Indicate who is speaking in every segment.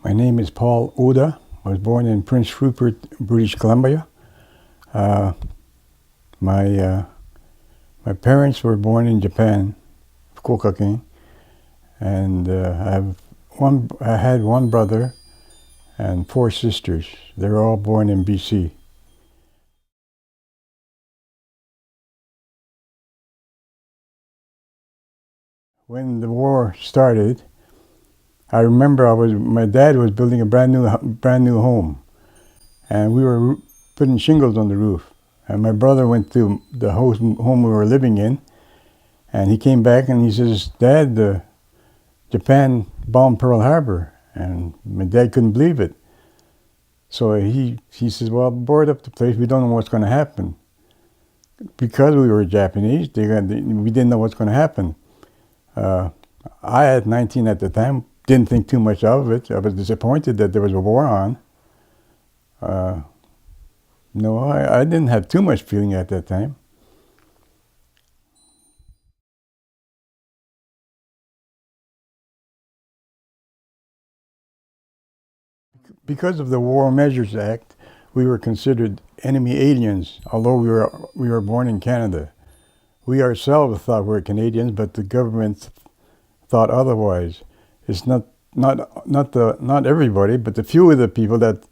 Speaker 1: My name is Paul Oda. I was born in Prince Rupert, British Columbia. My parents were born in Japan, Fukuoka King, and I had one brother and four sisters. They were all born in BC. When the war started, I remember my dad was building a brand new home, and we were putting shingles on the roof. And my brother went to the home we were living in, and he came back and he says, "Dad, Japan bombed Pearl Harbor," and my dad couldn't believe it. So he says, "Well, board up the place. We don't know what's going to happen." Because we were Japanese, we didn't know what's going to happen. I had 19 at the time. Didn't think too much of it. I was disappointed that there was a war on. No, I didn't have too much feeling at that time. Because of the War Measures Act, we were considered enemy aliens, although we were born in Canada. We ourselves thought we were Canadians, but the government thought otherwise. It's not everybody, but the few of the people that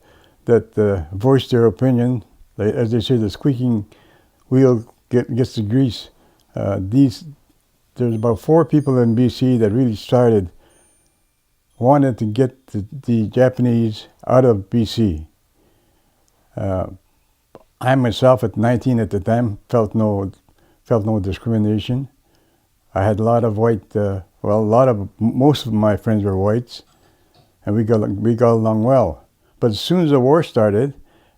Speaker 1: voiced their opinion, as they say, the squeaking wheel gets the grease. There's about 4 people in BC that really wanted to get the Japanese out of BC. I myself, at 19 at the time, felt no discrimination. I had a lot of white. Most of my friends were whites, and we got along well. But as soon as the war started,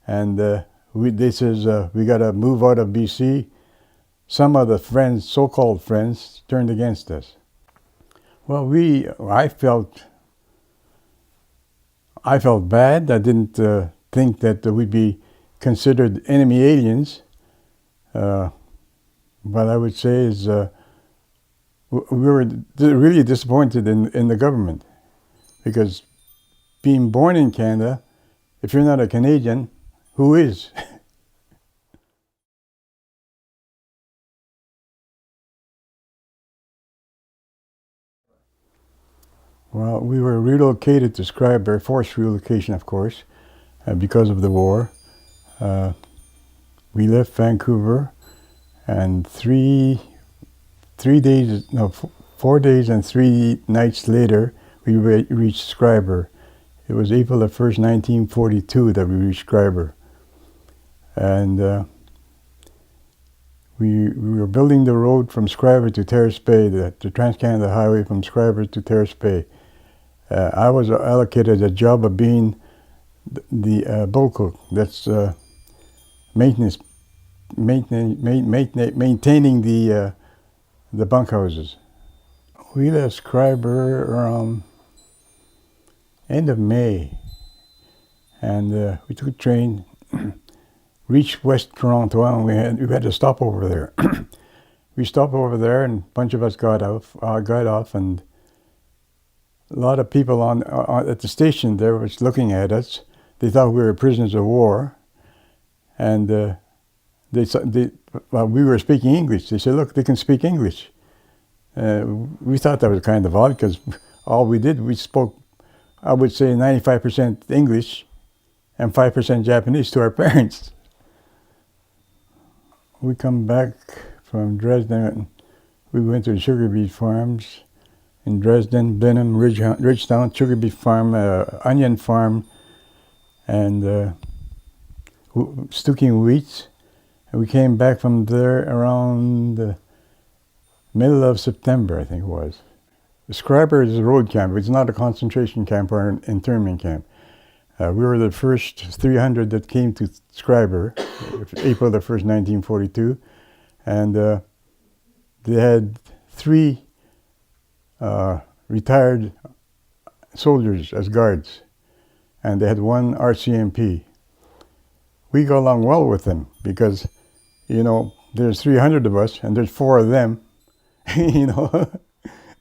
Speaker 1: and they says we got to move out of BC, some of the friends, so-called friends, turned against us. Well, I felt bad. I didn't think that we'd be considered enemy aliens. What I would say is we were really disappointed in the government, because being born in Canada, if you're not a Canadian, who is? Well, we were relocated to Scarborough, forced relocation, of course, because of the war. We left Vancouver, and 4 days and 3 nights later, we reached Scarborough. It was April the 1st, 1942 that we reached Scarborough. And we were building the road from Scarborough to Terrace Bay, the Trans-Canada Highway from Scarborough to Terrace Bay. I was allocated a job of being the boat cook. That's maintaining the bunkhouses. We left Scarborough around end of May, and we took a train, reached West Toronto, and we had to stop over there. We stopped over there, and a bunch of us got off, and a lot of people at the station there was looking at us. They thought we were prisoners of war, and we were speaking English. They said, "Look, they can speak English." We thought that was kind of odd, because all we spoke, I would say, 95% English and 5% Japanese to our parents. We come back from Dresden. We went to the sugar beet farms in Dresden, Blenheim, Ridgetown, sugar beet farm, onion farm, and stooking wheats. And we came back from there around the middle of September, I think it was. Scarborough is a road camp. It's not a concentration camp or an internment camp. We were the first 300 that came to Scarborough, April the 1st, 1942. And they had 3 retired soldiers as guards, and they had 1 RCMP. We got along well with them because, there's 300 of us and there's 4 of them.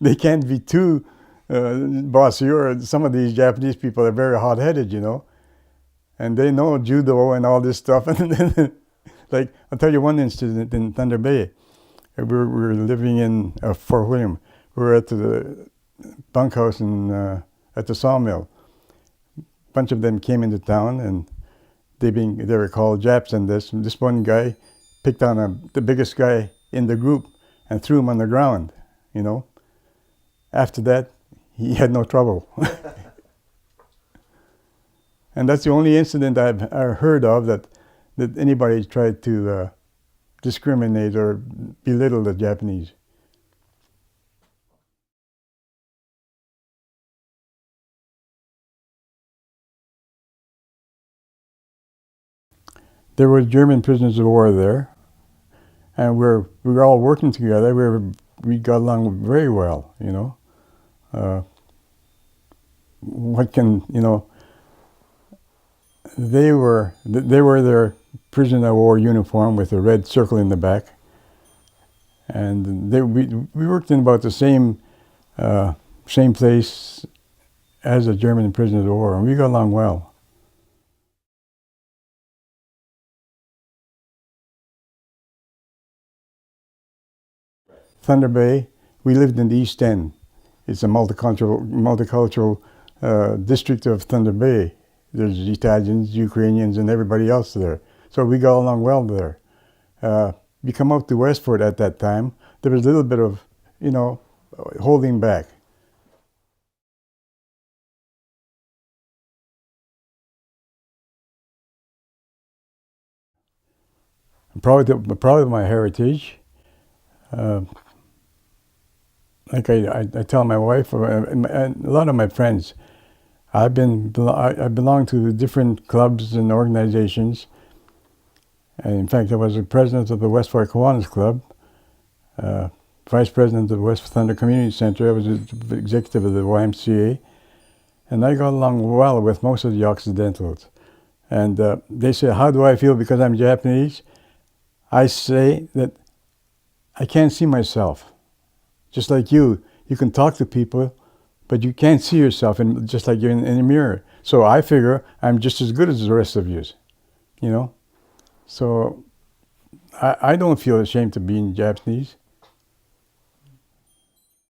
Speaker 1: They can't be too Boss, some of these Japanese people are very hot-headed, you know, and they know judo and all this stuff. And then, like, I'll tell you one incident in Thunder Bay. We were living in Fort William. We were at the bunkhouse at the sawmill. A bunch of them came into town, and they were called Japs. And this one guy picked on the biggest guy in the group and threw him on the ground. You know. After that, he had no trouble. And that's the only incident I've heard of that anybody tried to discriminate or belittle the Japanese. There were German prisoners of war there, and we were all working together. We got along very well, you know. They were their prisoner of war uniform with a red circle in the back, and we worked in about the same place as a German prisoner of war, and we got along well. Thunder Bay, we lived in the East End. It's a multicultural district of Thunder Bay. There's Italians, Ukrainians, and everybody else there. So we got along well there. You come out to Westford at that time, there was a little bit of, you know, holding back. Probably my heritage. Like I tell my wife and a lot of my friends, I belong to different clubs and organizations. And in fact, I was the president of the West Fork Kiwanis Club, vice president of the West Thunder Community Center. I was the executive of the YMCA. And I got along well with most of the Occidentals. And they say, how do I feel because I'm Japanese? I say that I can't see myself. Just like you can talk to people, but you can't see yourself, just like you're in a mirror. So I figure I'm just as good as the rest of you, you know? So I don't feel ashamed of being Japanese.